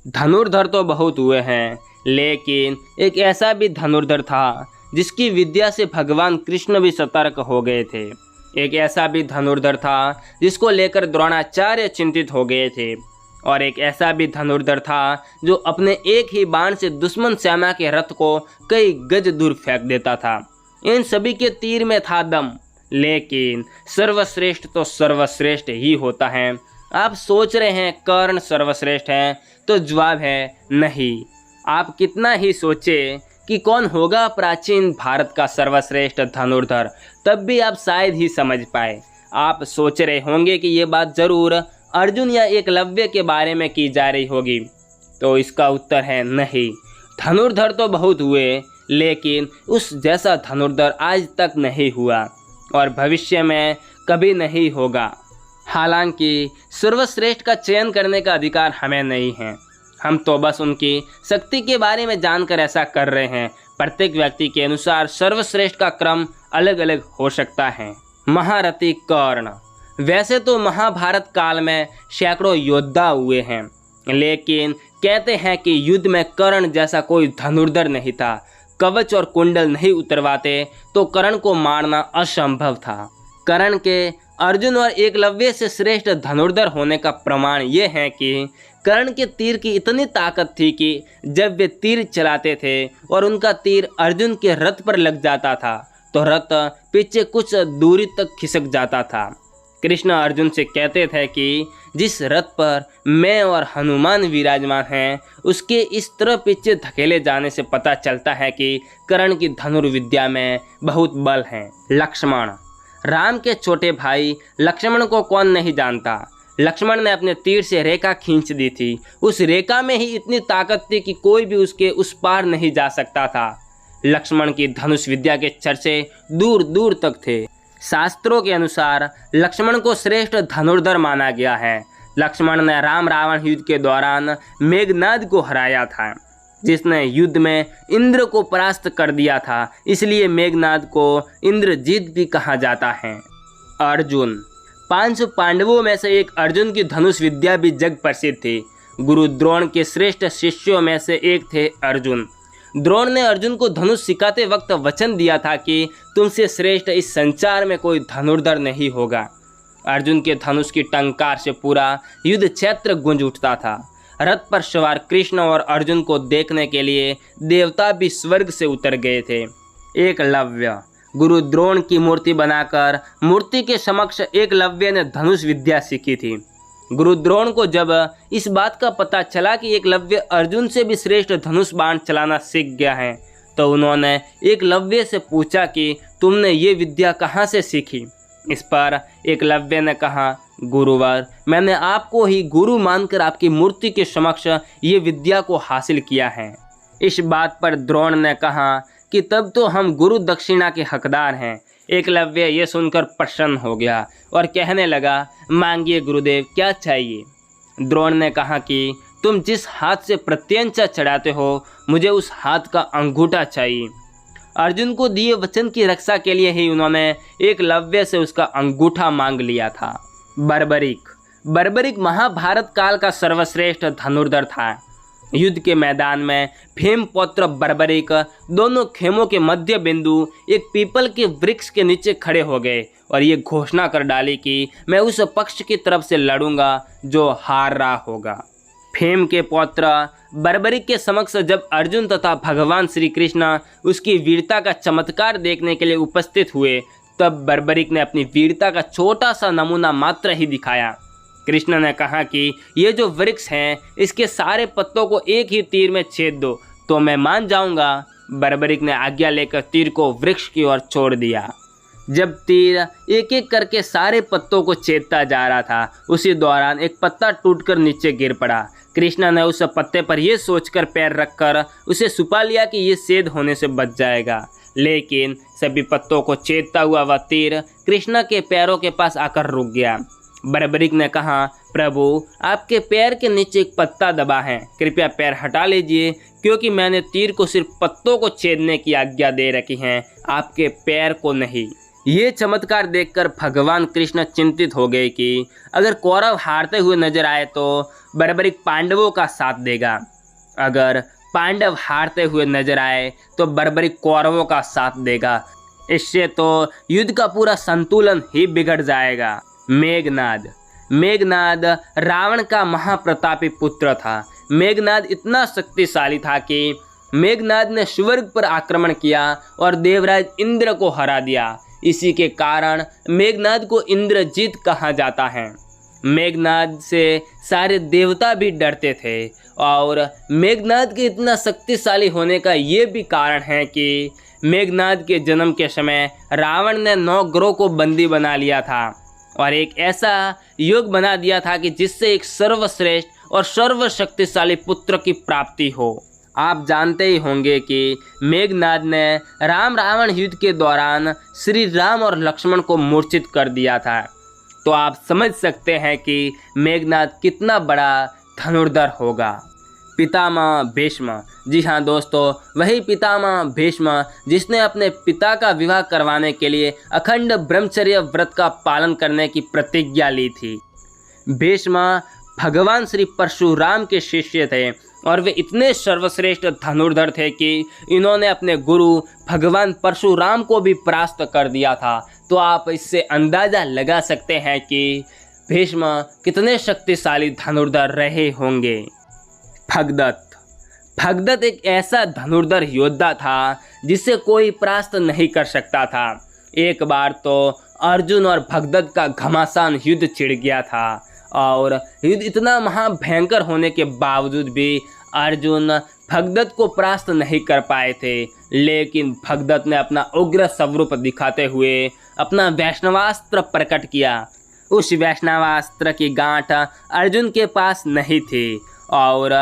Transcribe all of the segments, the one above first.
धनुर्धर तो बहुत हुए हैं, लेकिन एक ऐसा भी धनुर्धर था जिसकी विद्या से भगवान कृष्ण भी सतर्क हो गए थे। एक ऐसा भी धनुर्धर था जिसको लेकर द्रोणाचार्य चिंतित हो गए थे। और एक ऐसा भी धनुर्धर था जो अपने एक ही बाण से दुश्मन सेना के रथ को कई गज दूर फेंक देता था। इन सभी के तीर में था दम, लेकिन सर्वश्रेष्ठ तो सर्वश्रेष्ठ ही होता है। आप सोच रहे हैं कर्ण सर्वश्रेष्ठ है, तो जवाब है नहीं। आप कितना ही सोचे कि कौन होगा प्राचीन भारत का सर्वश्रेष्ठ धनुर्धर, तब भी आप शायद ही समझ पाए। आप सोच रहे होंगे कि ये बात जरूर अर्जुन या एकलव्य के बारे में की जा रही होगी, तो इसका उत्तर है नहीं। धनुर्धर तो बहुत हुए, लेकिन उस जैसा धनुर्धर आज तक नहीं हुआ और भविष्य में कभी नहीं होगा। हालांकि सर्वश्रेष्ठ का चयन करने का अधिकार हमें नहीं है, हम तो बस उनकी शक्ति के बारे में जानकर ऐसा कर रहे हैं। प्रत्येक व्यक्ति के अनुसार सर्वश्रेष्ठ का क्रम अलग अलग हो सकता है। महारथी कर्ण। वैसे तो महाभारत काल में सैकड़ों योद्धा हुए हैं, लेकिन कहते हैं कि युद्ध में कर्ण जैसा कोई धनुर्धर नहीं था। कवच और कुंडल नहीं उतरवाते तो कर्ण को मारना असंभव था। कर्ण के अर्जुन और एकलव्य से श्रेष्ठ धनुर्धर होने का प्रमाण ये है कि कर्ण के तीर की इतनी ताकत थी कि जब वे तीर चलाते थे और उनका तीर अर्जुन के रथ पर लग जाता था तो रथ पीछे कुछ दूरी तक खिसक जाता था। कृष्ण अर्जुन से कहते थे कि जिस रथ पर मैं और हनुमान विराजमान हैं, उसके इस तरह पीछे धकेले जाने से पता चलता है कि कर्ण की धनुर्विद्या में बहुत बल है। लक्ष्मण। राम के छोटे भाई लक्ष्मण को कौन नहीं जानता। लक्ष्मण ने अपने तीर से रेखा खींच दी थी। उस रेखा में ही इतनी ताकत थी कि कोई भी उसके उस पार नहीं जा सकता था। लक्ष्मण की धनुष विद्या के चर्चे दूर दूर तक थे। शास्त्रों के अनुसार लक्ष्मण को श्रेष्ठ धनुर्धर माना गया है। लक्ष्मण ने राम रावण युद्ध के दौरान मेघनाद को हराया था, जिसने युद्ध में इंद्र को परास्त कर दिया था। इसलिए मेघनाद को इंद्रजीत भी कहा जाता है। अर्जुन। 500 पांडवों में से एक अर्जुन की धनुष विद्या भी जग प्रसिद्ध थी। गुरु द्रोण के श्रेष्ठ शिष्यों में से एक थे अर्जुन। द्रोण ने अर्जुन को धनुष सिखाते वक्त वचन दिया था कि तुमसे श्रेष्ठ इस संसार में कोई धनुर्धर नहीं होगा। अर्जुन के धनुष की टंकार से पूरा युद्ध क्षेत्र गूंज उठता था। रथ पर सवार कृष्ण और अर्जुन को देखने के लिए देवता भी स्वर्ग से उतर गए थे। एकलव्य। गुरु द्रोण की मूर्ति बनाकर मूर्ति के समक्ष एकलव्य ने धनुष विद्या सीखी थी। गुरु द्रोण को जब इस बात का पता चला कि एकलव्य अर्जुन से भी श्रेष्ठ धनुष बाण चलाना सीख गया है, तो उन्होंने एकलव्य से पूछा कि तुमने ये विद्या कहाँ से सीखी। इस पर एकलव्य ने कहा, गुरुवर, मैंने आपको ही गुरु मानकर आपकी मूर्ति के समक्ष ये विद्या को हासिल किया है। इस बात पर द्रोण ने कहा कि तब तो हम गुरु दक्षिणा के हकदार हैं। एकलव्य ये सुनकर प्रसन्न हो गया और कहने लगा, मांगिए गुरुदेव, क्या चाहिए। द्रोण ने कहा कि तुम जिस हाथ से प्रत्यंचा चढ़ाते हो, मुझे उस हाथ का अंगूठा चाहिए। अर्जुन को दिए वचन की रक्षा के लिए ही उन्होंने एकलव्य से उसका अंगूठा मांग लिया था। बर्बरीक। बर्बरीक महाभारत काल का सर्वश्रेष्ठ धनुर्धर था। युद्ध के मैदान में भीमपुत्र बर्बरीक दोनों खेमों के मध्य बिंदु एक पीपल के वृक्ष के नीचे खड़े हो गए और ये घोषणा कर डाली कि मैं उस पक्ष की तरफ से लड़ूंगा जो हार रहा होगा। भीम के पौत्र बर्बरीक के समक्ष जब अर्जुन तथा भगवान श्री कृष्ण उसकी वीरता का चमत्कार देखने के लिए उपस्थित हुए, तब बर्बरीक ने अपनी वीरता का छोटा सा नमूना मात्र ही दिखाया। कृष्ण ने कहा कि ये जो वृक्ष हैं, इसके सारे पत्तों को एक ही तीर में छेद दो तो मैं मान जाऊंगा। बर्बरीक ने आज्ञा लेकर तीर को वृक्ष की ओर छोड़ दिया। जब तीर एक एक करके सारे पत्तों को छेदता जा रहा था, उसी दौरान एक पत्ता टूटकर नीचे गिर पड़ा। कृष्ण ने उस पत्ते पर यह सोचकर पैर रखकर उसे छुपा लिया कि ये छेद होने से बच जाएगा, लेकिन सभी पत्तों को छेदता हुआ वह तीर कृष्ण के पैरों के पास आकर रुक गया। बर्बरीक ने कहा, प्रभु, आपके पैर के नीचे एक पत्ता दबा है, कृपया पैर हटा लीजिए, क्योंकि मैंने तीर को सिर्फ पत्तों को छेदने की आज्ञा दे रखी है, आपके पैर को नहीं। ये चमत्कार देखकर भगवान कृष्ण चिंतित हो गए कि अगर कौरव हारते हुए नजर आए तो बर्बरिक पांडवों का साथ देगा, अगर पांडव हारते हुए नजर आए तो बर्बरिक कौरवों का साथ देगा। इससे तो युद्ध का पूरा संतुलन ही बिगड़ जाएगा। मेघनाद रावण का महाप्रतापी पुत्र था। मेघनाद इतना शक्तिशाली था कि मेघनाद ने स्वर्ग पर आक्रमण किया और देवराज इंद्र को हरा दिया। इसी के कारण मेघनाद को इंद्रजीत कहा जाता है। मेघनाद से सारे देवता भी डरते थे और मेघनाद के इतना शक्तिशाली होने का ये भी कारण है कि मेघनाद के जन्म के समय रावण ने 9 ग्रहों को बंदी बना लिया था और एक ऐसा योग बना दिया था कि जिससे एक सर्वश्रेष्ठ और सर्वशक्तिशाली पुत्र की प्राप्ति हो। आप जानते ही होंगे कि मेघनाद ने राम रावण युद्ध के दौरान श्री राम और लक्ष्मण को मूर्छित कर दिया था। तो आप समझ सकते हैं कि मेघनाद कितना बड़ा धनुर्धर होगा। पितामह भीष्म, जी हाँ दोस्तों, वही पितामह भीष्म जिसने अपने पिता का विवाह करवाने के लिए अखंड ब्रह्मचर्य व्रत का पालन करने की प्रतिज्ञा ली थी। भीष्म भगवान श्री परशुराम के शिष्य थे और वे इतने सर्वश्रेष्ठ धनुर्धर थे कि इन्होंने अपने गुरु भगवान परशुराम को भी परास्त कर दिया था। तो आप इससे अंदाज़ा लगा सकते हैं कि भीष्म कितने शक्तिशाली धनुर्धर रहे होंगे। भगदत्त एक ऐसा धनुर्धर योद्धा था जिसे कोई परास्त नहीं कर सकता था। एक बार तो अर्जुन और भगदत्त का घमासान युद्ध छिड़ गया था और युद्ध इतना महाभयंकर होने के बावजूद भी अर्जुन भगदत्त को परास्त नहीं कर पाए थे। लेकिन भगदत्त ने अपना उग्र स्वरूप दिखाते हुए अपना वैष्णवास्त्र प्रकट किया। उस वैष्णवास्त्र की गांठ अर्जुन के पास नहीं थी और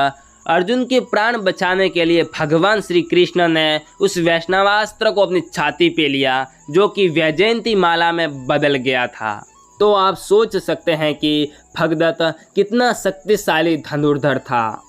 अर्जुन के प्राण बचाने के लिए भगवान श्री कृष्ण ने उस वैष्णवास्त्र को अपनी छाती पे लिया, जो कि वैजयंती माला में बदल गया था। तो आप सोच सकते हैं कि भगदत्त कितना शक्तिशाली धनुर्धर था।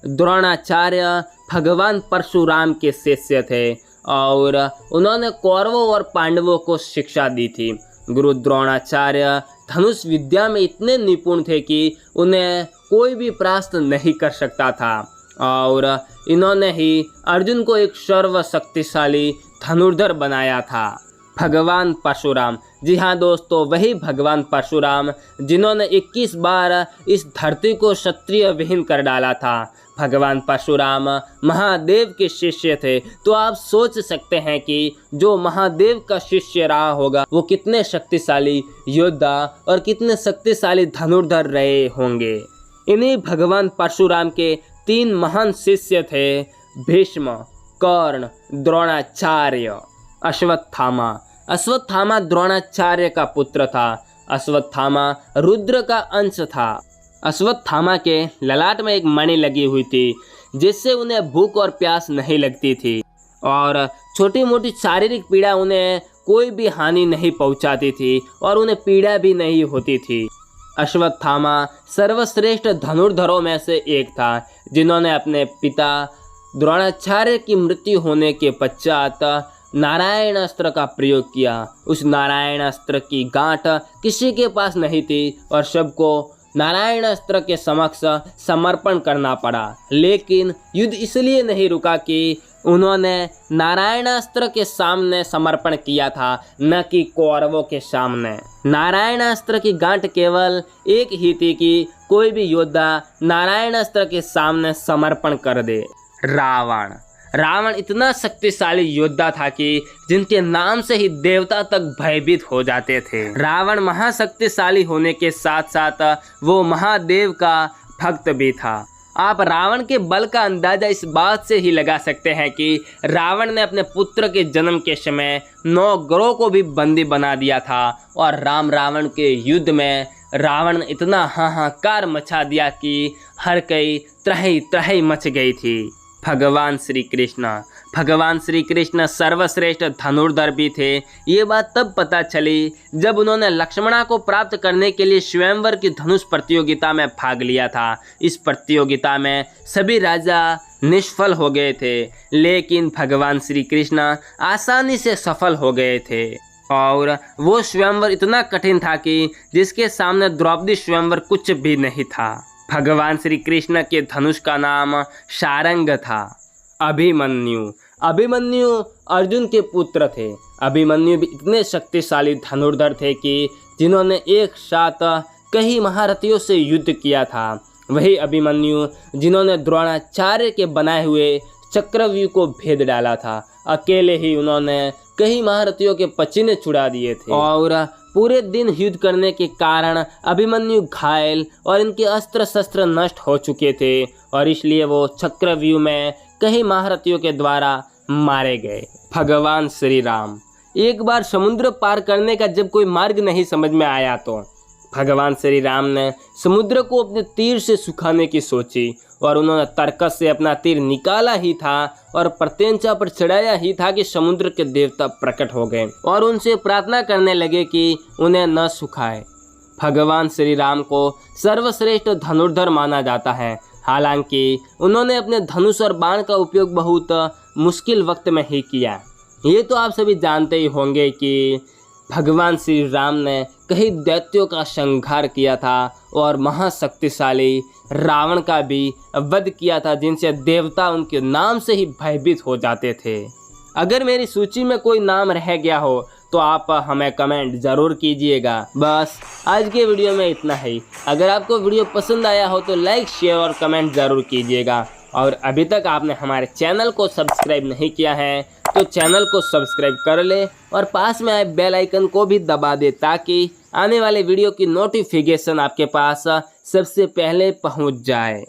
द्रोणाचार्य भगवान परशुराम के शिष्य थे और उन्होंने कौरवों और पांडवों को शिक्षा दी थी। गुरु द्रोणाचार्य धनुष विद्या में इतने निपुण थे कि उन्हें कोई भी परास्त नहीं कर सकता था और इन्होंने ही अर्जुन को एक सर्वशक्तिशाली धनुर्धर बनाया था। भगवान परशुराम, जी हाँ दोस्तों, वही भगवान परशुराम जिन्होंने 21 बार इस धरती को क्षत्रिय विहीन कर डाला था। भगवान परशुराम महादेव के शिष्य थे। तो आप सोच सकते हैं कि जो महादेव का शिष्य रहा होगा वो कितने शक्तिशाली योद्धा और कितने शक्तिशाली धनुर्धर रहे होंगे। इन्हीं भगवान परशुराम के 3 महान शिष्य थे, भीष्म, कर्ण, द्रोणाचार्य, अश्वत्थामा द्रोणाचार्य का पुत्र था। अश्वत्थामा रुद्र का अंश था। अश्वत्थामा के ललाट में एक मणि लगी हुई थी जिससे उन्हें भूख और प्यास नहीं लगती थी और छोटी मोटी शारीरिक पीड़ा उन्हें कोई भी हानि नहीं पहुंचाती थी और उन्हें पीड़ा भी नहीं होती थी। अश्वत्थामा सर्वश्रेष्ठ धनुर्धरों में से एक था जिन्होंने अपने पिता द्रोणाचार्य की मृत्यु होने के पश्चात नारायण अस्त्र का प्रयोग किया। उस नारायण अस्त्र की गांठ किसी के पास नहीं थी और सबको नारायण अस्त्र के समक्ष समर्पण करना पड़ा। लेकिन युद्ध इसलिए नहीं रुका कि उन्होंने नारायणास्त्र के सामने समर्पण किया था, न कि कौरवों के सामने। नारायणास्त्र की गांठ केवल एक ही थी कि कोई भी योद्धा नारायणास्त्र के सामने समर्पण कर दे। रावण इतना शक्तिशाली योद्धा था कि जिनके नाम से ही देवता तक भयभीत हो जाते थे। रावण महाशक्तिशाली होने के साथ साथ वो महादेव का भक्त भी था। आप रावण के बल का अंदाजा इस बात से ही लगा सकते हैं कि रावण ने अपने पुत्र के जन्म के समय 9 ग्रहों को भी बंदी बना दिया था और राम रावण के युद्ध में रावण ने इतना हाहाकार मचा दिया कि हर कई त्राही त्राही मच गई थी। भगवान श्री कृष्ण भगवान श्री कृष्ण सर्वश्रेष्ठ धनुर्धर भी थे। ये बात तब पता चली जब उन्होंने लक्ष्मणा को प्राप्त करने के लिए स्वयंवर की धनुष प्रतियोगिता में भाग लिया था। इस प्रतियोगिता में सभी राजा निष्फल हो गए थे, लेकिन भगवान श्री कृष्ण आसानी से सफल हो गए थे। और वो स्वयंवर इतना कठिन था कि जिसके सामने द्रौपदी स्वयंवर कुछ भी नहीं था। भगवान श्री कृष्ण के धनुष का नाम शारंग था। अभिमन्यु अर्जुन के पुत्र थे। अभिमन्यु भी इतने शक्तिशाली धनुर्धर थे कि जिन्होंने एक साथ कई महारथियों से युद्ध किया था। वही अभिमन्यु जिन्होंने द्रोणाचार्य के बनाए हुए चक्रव्यूह को भेद डाला था। अकेले ही उन्होंने कई महारथियों के पसीने छुड़ा दिए थे और पूरे दिन युद्ध करने के कारण अभिमन्यु घायल और इनके अस्त्र शस्त्र नष्ट हो चुके थे और इसलिए वो चक्रव्यूह में कई महारथियों के द्वारा मारे गए। भगवान श्री राम एक बार समुद्र पार करने का जब कोई मार्ग नहीं समझ में आया तो भगवान श्री राम ने समुद्र को अपने तीर से सुखाने की सोची और उन्होंने तरकस से अपना तीर निकाला ही था और प्रत्यंचा पर चढ़ाया ही था कि समुद्र के देवता प्रकट हो गए और उनसे प्रार्थना करने लगे कि उन्हें न सुखाए। भगवान श्री राम को सर्वश्रेष्ठ धनुर्धर माना जाता है। हालांकि उन्होंने अपने धनुष और बाण का उपयोग बहुत मुश्किल वक्त में ही किया। ये तो आप सभी जानते ही होंगे कि भगवान श्री राम ने कई दैत्यों का संहार किया था और महाशक्तिशाली रावण का भी वध किया था, जिनसे देवता उनके नाम से ही भयभीत हो जाते थे। अगर मेरी सूची में कोई नाम रह गया हो तो आप हमें कमेंट ज़रूर कीजिएगा। बस आज के वीडियो में इतना ही। अगर आपको वीडियो पसंद आया हो तो लाइक, शेयर और कमेंट ज़रूर कीजिएगा। और अभी तक आपने हमारे चैनल को सब्सक्राइब नहीं किया है तो चैनल को सब्सक्राइब कर ले और पास में आए बेल आइकन को भी दबा दे ताकि आने वाले वीडियो की नोटिफिकेशन आपके पास सबसे पहले पहुंच जाए।